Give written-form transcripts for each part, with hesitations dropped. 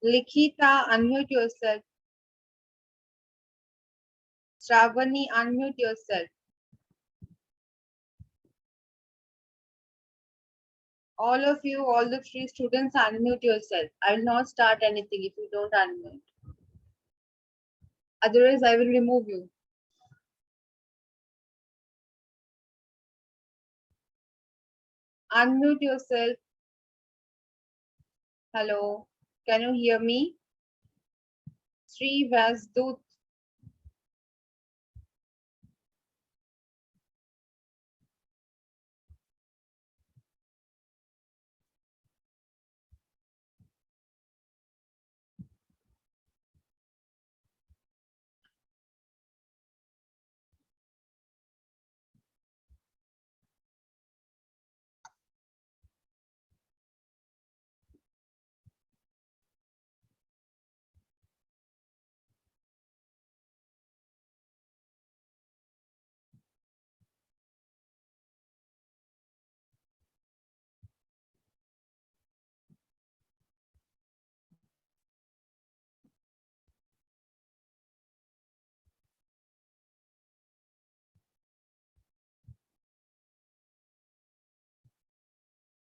Likita, unmute yourself. Shravani, unmute yourself. All of you, all the three students, unmute yourself. I will not start anything if you don't unmute. Otherwise, I will remove you. Unmute yourself. Hello. Can you hear me? Sri Vasdut.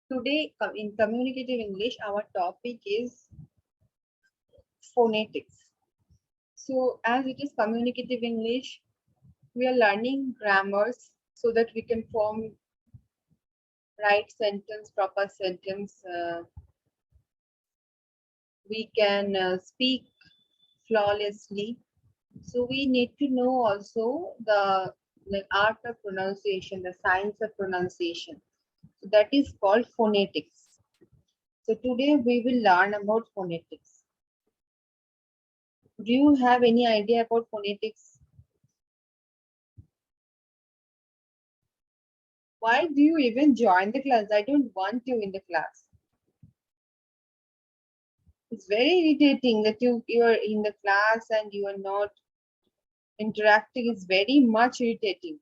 Today in Communicative English, our topic is phonetics. So as it is Communicative English, we are learning grammars so that we can form right sentence, proper sentence. We can speak flawlessly. So we need to know also the art of pronunciation, the science of pronunciation. So that is called phonetics. So today we will learn about phonetics. Do you have any idea about phonetics? Why do you even join the class? I don't want you in the class. It's very irritating that you are in the class and you are not interacting. It's very much irritating.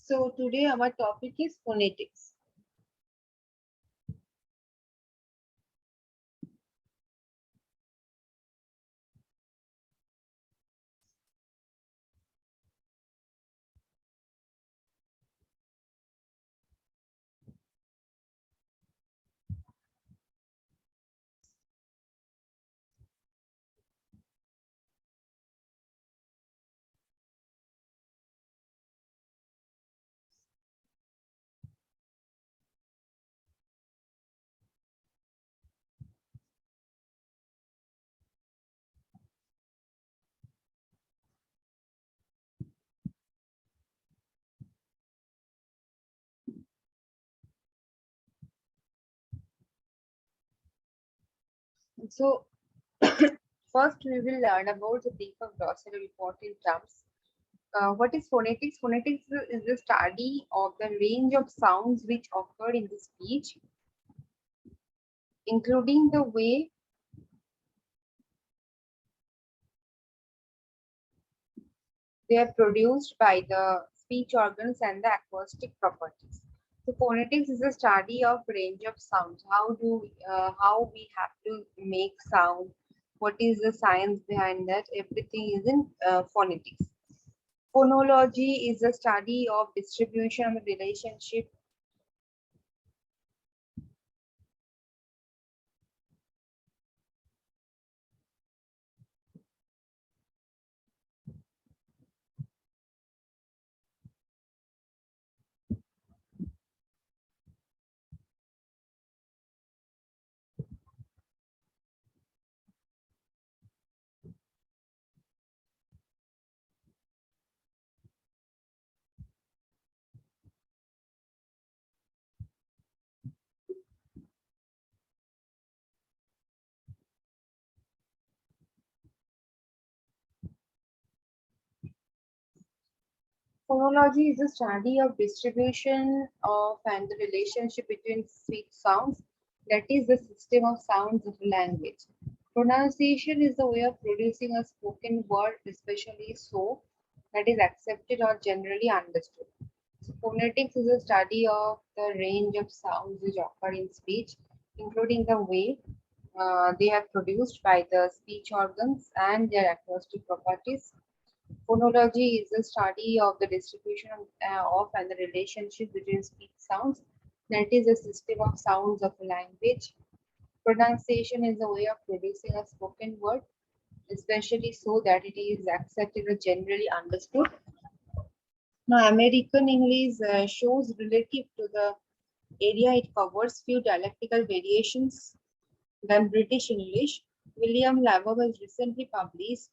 So today our topic is phonetics. So first we will learn about the brief of glossary important terms. What is phonetics? Phonetics is the study of the range of sounds which occur in the speech, including the way they are produced by the speech organs and the acoustic properties. So phonetics is a study of range of sounds. How we have to make sound? What is the science behind that? Everything is in phonetics. Phonology is a study of distribution and relationship. Phonology is the study of distribution of and the relationship between speech sounds, that is the system of sounds of a language. Pronunciation is the way of producing a spoken word, especially so that is accepted or generally understood. So phonetics is a study of the range of sounds which occur in speech, including the way they are produced by the speech organs and their acoustic properties. Phonology is the study of the distribution of and the relationship between speech sounds, that is a system of sounds of a language. Pronunciation is a way of producing a spoken word, especially so that it is accepted or generally understood. Now, American English shows relative to the area it covers few dialectical variations than British English. William Lavo has recently published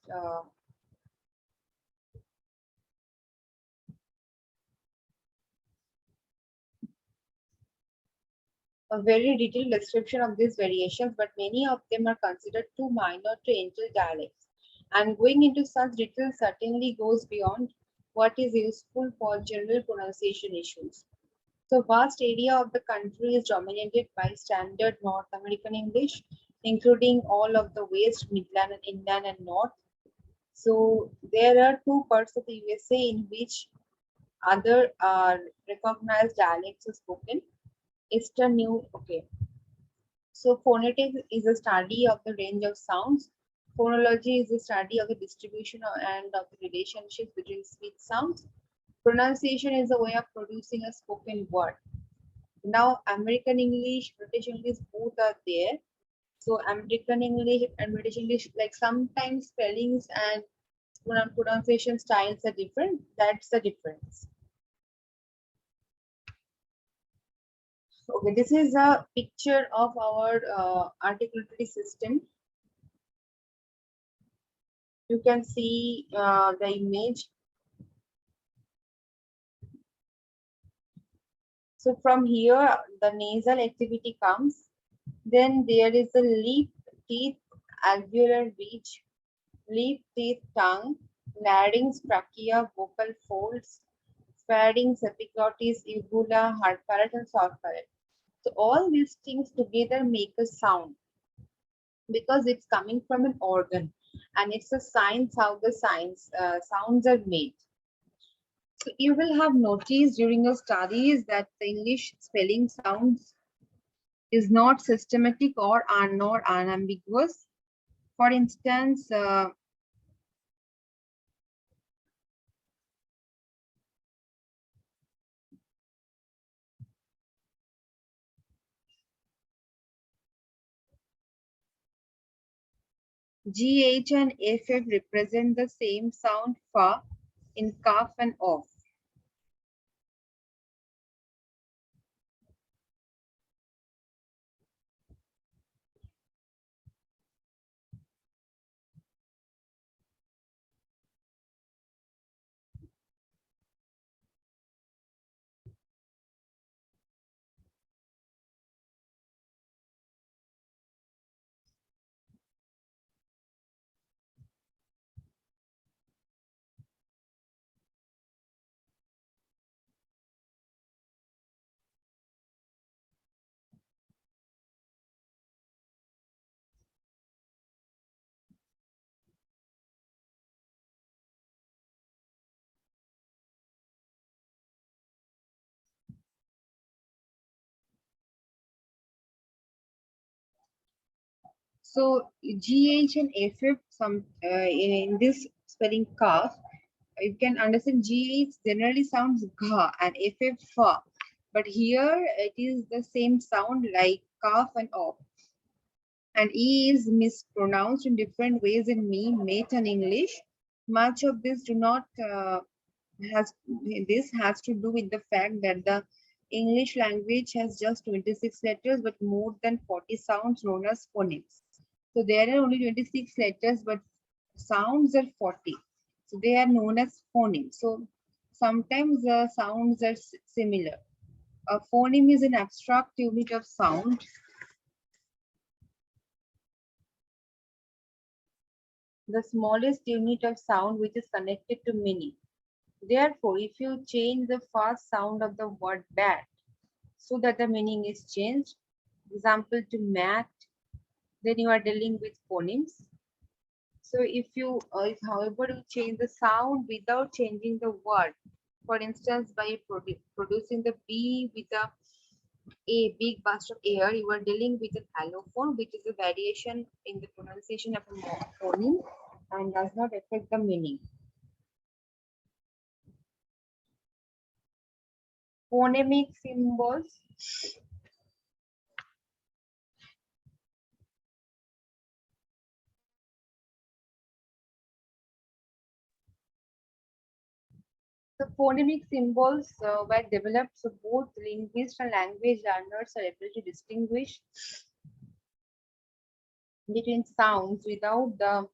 a very detailed description of these variations, but many of them are considered too minor to enter dialects. And going into such detail certainly goes beyond what is useful for general pronunciation issues. The vast area of the country is dominated by standard North American English, including all of the West, Midland, and Inland and North. So there are two parts of the USA in which other recognized dialects are spoken. Eastern New, okay. So phonetics is a study of the range of sounds. Phonology is a study of the distribution and of the relationship between speech sounds. Pronunciation is a way of producing a spoken word. Now, American English, British English, both are there. So, American English and British English, like sometimes spellings and pronunciation styles are different. That's the difference. Okay, this is a picture of our articulatory system. You can see the image. So from here, the nasal activity comes. Then there is the lip, teeth, alveolar ridge, lip, teeth, tongue, larynx, trachea, vocal folds, pharynx, epiglottis, uvula, hard palate, and soft palate. So all these things together make a sound because it's coming from an organ, and it's a science how the sounds are made. So you will have noticed during your studies that the English spelling sounds is not systematic or are not unambiguous. For instance, GH and FF represent the same sound fa in calf and off. So GH and FF, in this spelling calf, you can understand GH generally sounds gha and FF fa, but here it is the same sound like calf and off. And E is mispronounced in different ways in me, mate, and English. Much of this do not has this has to do with the fact that the English language has just 26 letters, but more than 40 sounds known as phonemes. So there are only 26 letters, but sounds are 40. So they are known as phonemes. So sometimes the sounds are similar. A phoneme is an abstract unit of sound. The smallest unit of sound which is connected to meaning. Therefore, if you change the first sound of the word bat so that the meaning is changed, example to mat, then you are dealing with phonemes. So if however you change the sound without changing the word, for instance, by producing the B with a big burst of air, you are dealing with an allophone, which is a variation in the pronunciation of a phoneme and does not affect the meaning. Phonemic symbols. The phonemic symbols were developed so both linguists and language learners are able to distinguish between sounds without the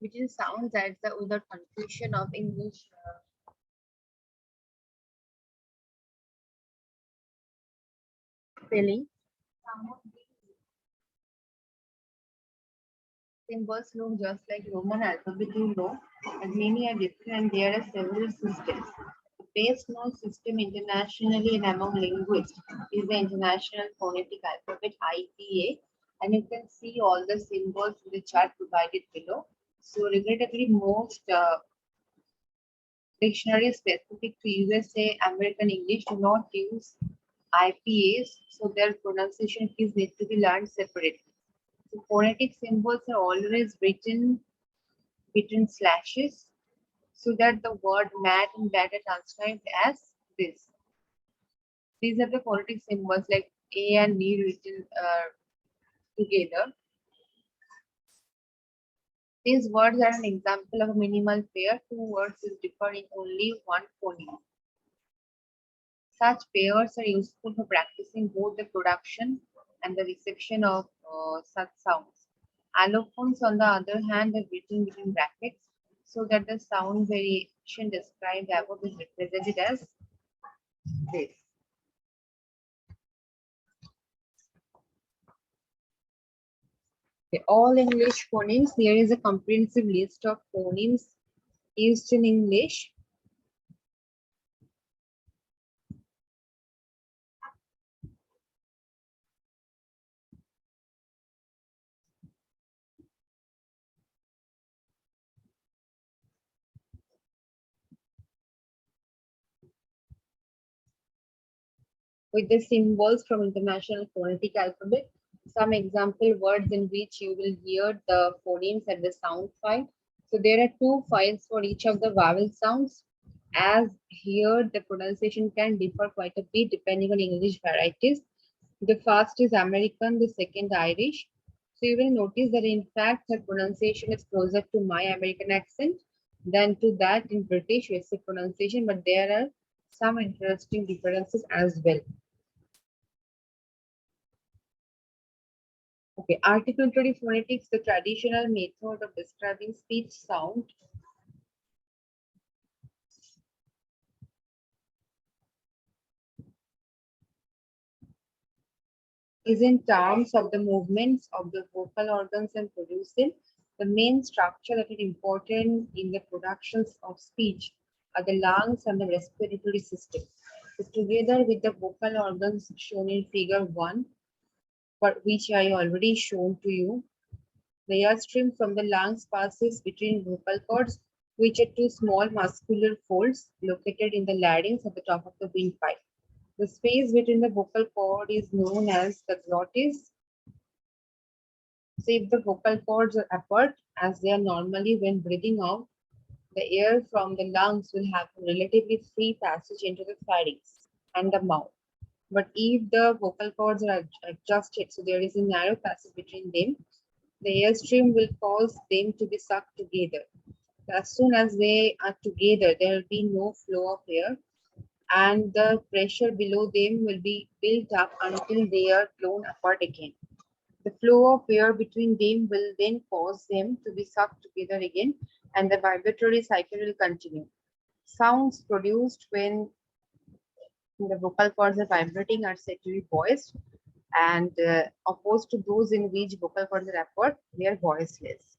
between sounds that's the without confusion of English spelling. Some of these symbols look just like Roman alphabet you know, and many are different and there are several systems. The best known system internationally and among linguists is the International Phonetic Alphabet IPA, and you can see all the symbols in the chart provided below. So regrettably most dictionaries specific to USA American English do not use IPAs, so their pronunciation keys need to be learned separately. So phonetic symbols are always written between slashes so that the word mat and bat are transcribed as this. These are the phonetic symbols like A and B written together. These words are an example of a minimal pair. Two words is differ in only one phoneme. Such pairs are useful for practicing both the production and the reception of such sounds. Allophones, on the other hand, are written between brackets so that the sound variation described above is represented as this. Okay, all English phonemes. Here is a comprehensive list of phonemes used in English. With the symbols from International Phonetic Alphabet. Some example words in which you will hear the phonemes at the sound file. So there are two files for each of the vowel sounds. As here, the pronunciation can differ quite a bit depending on English varieties. The first is American, the second Irish. So you will notice that in fact the pronunciation is closer to my American accent than to that in British USA pronunciation, but there are some interesting differences as well. Okay, articulatory phonetics, the traditional method of describing speech sound, is in terms of the movements of the vocal organs and producing the main structure that is important in the productions of speech are the lungs and the respiratory system. So together with the vocal organs shown in figure 1, for which I already shown to you, the airstream from the lungs passes between vocal cords, which are two small muscular folds located in the larynx at the top of the windpipe. The space between the vocal cord is known as the glottis. So if the vocal cords are apart, as they are normally when breathing out, the air from the lungs will have a relatively free passage into the pharynx and the mouth. But if the vocal cords are adjusted, so there is a narrow passage between them, The airstream will cause them to be sucked together. As soon as they are together, there will be no flow of air, and the pressure below them will be built up until they are blown apart again. The flow of air between them will then cause them to be sucked together again, and the vibratory cycle will continue. Sounds produced when the vocal cords are vibrating are said to be voiced, and opposed to those in which vocal cords are apart, they are voiceless.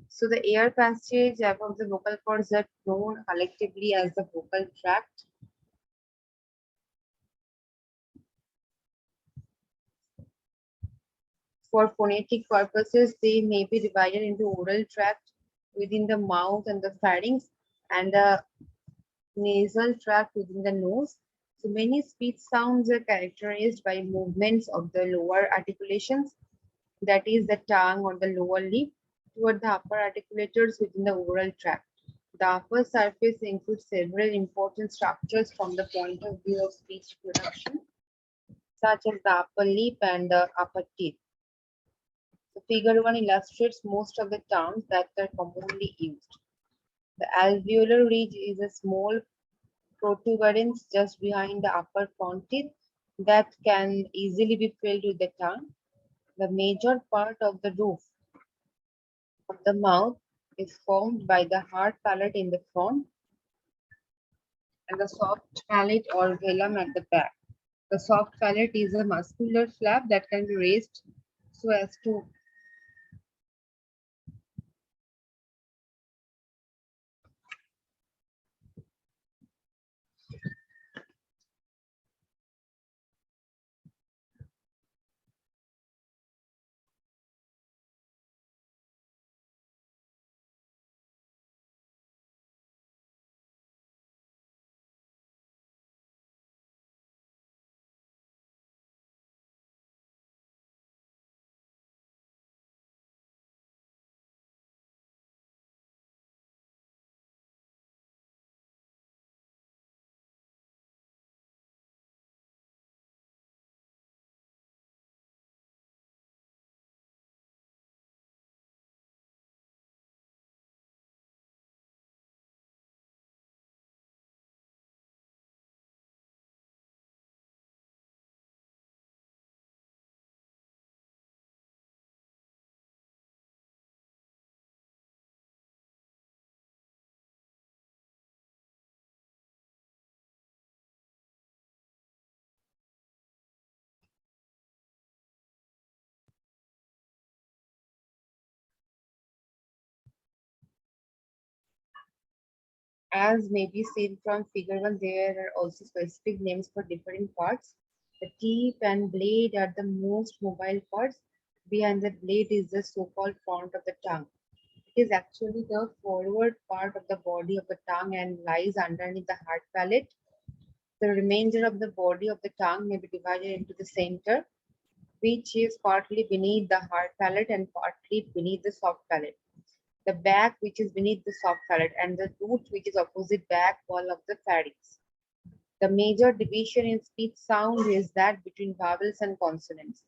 So the air passage above the vocal cords are known collectively as the vocal tract. For phonetic purposes, they may be divided into oral tract within the mouth and the pharynx, and the nasal tract within the nose. So many speech sounds are characterized by movements of the lower articulations, that is the tongue or the lower lip, toward the upper articulators within the oral tract. The upper surface includes several important structures from the point of view of speech production, such as the upper lip and the upper teeth. The figure 1 illustrates most of the terms that are commonly used. The alveolar ridge is a small protuberance just behind the upper front teeth that can easily be filled with the tongue. The major part of the roof of the mouth is formed by the hard palate in the front and the soft palate or velum at the back. The soft palate is a muscular flap that can be raised so as to as may be seen from figure 1, there are also specific names for different parts. The tip and blade are the most mobile parts. Behind the blade is the so-called front of the tongue. It is actually the forward part of the body of the tongue and lies underneath the hard palate. The remainder of the body of the tongue may be divided into the center, which is partly beneath the hard palate and partly beneath the soft palate. The back, which is beneath the soft palate, and the root, which is opposite back wall of the pharynx. The major division in speech sound is that between vowels and consonants.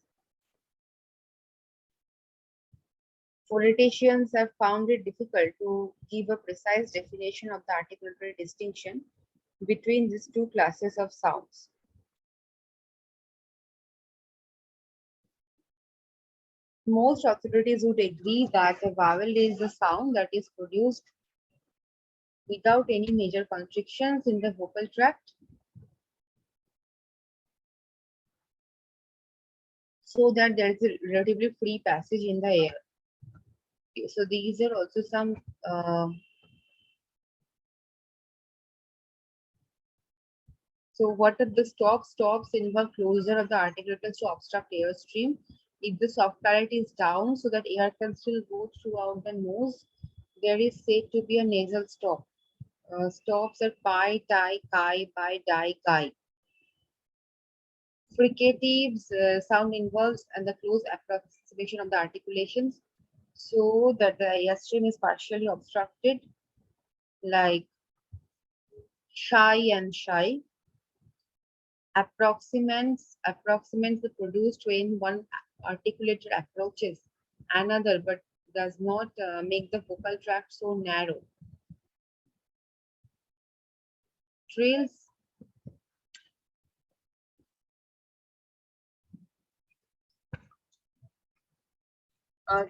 Phoneticians have found it difficult to give a precise definition of the articulatory distinction between these two classes of sounds. Most authorities would agree that a vowel is the sound that is produced without any major constrictions in the vocal tract, so that there is a relatively free passage in the air. So these are also some so what are the stops? Stops involve closure of the articulators to obstruct airstream. If the soft palate is down so that air can still go throughout the nose, there is said to be a nasal stop. Stops are pi, tai, kai, bi, di, kai. Fricatives sound involves and the close approximation of the articulations so that the airstream is partially obstructed, like shy and shy. Approximants are produced when one articulator approaches another, but does not make the vocal tract so narrow. Trills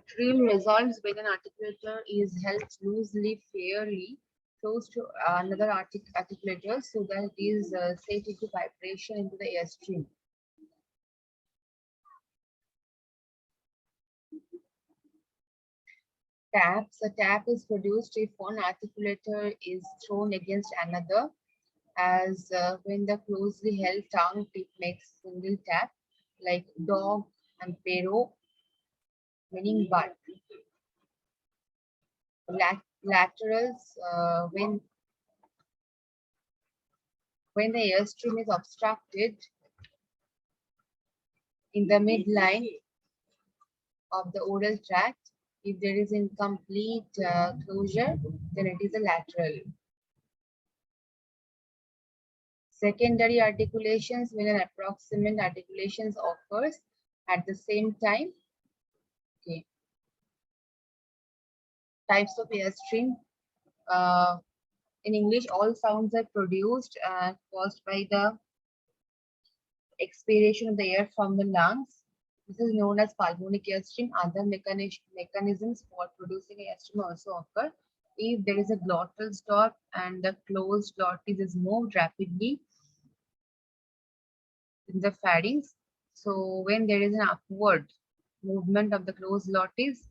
trill resolves when an articulator is held loosely, fairly close to another articulator so that it is set into vibration into the airstream. Taps. A tap is produced if one articulator is thrown against another, as when the closely held tongue tip makes single tap, like dog and pero, meaning butt. Laterals, when the airstream is obstructed in the midline of the oral tract. If there is incomplete closure, then it is a lateral. Secondary articulations, when an approximate articulations occurs at the same time. Okay. Types of airstream. Uh, in English, all sounds are produced caused by the expiration of the air from the lungs. This is known as pulmonic airstream. Other mechanisms for producing airstream also occur. If there is a glottal stop and the closed glottis is moved rapidly in the pharynx, so when there is an upward movement of the closed glottis,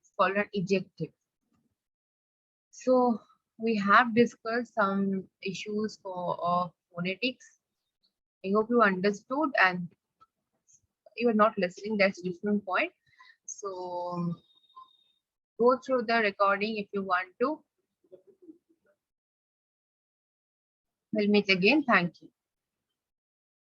it's called an ejective. So we have discussed some issues for phonetics. I hope you understood, and you are not listening, that's a different point. So go through the recording if you want to. We'll meet again. Thank you.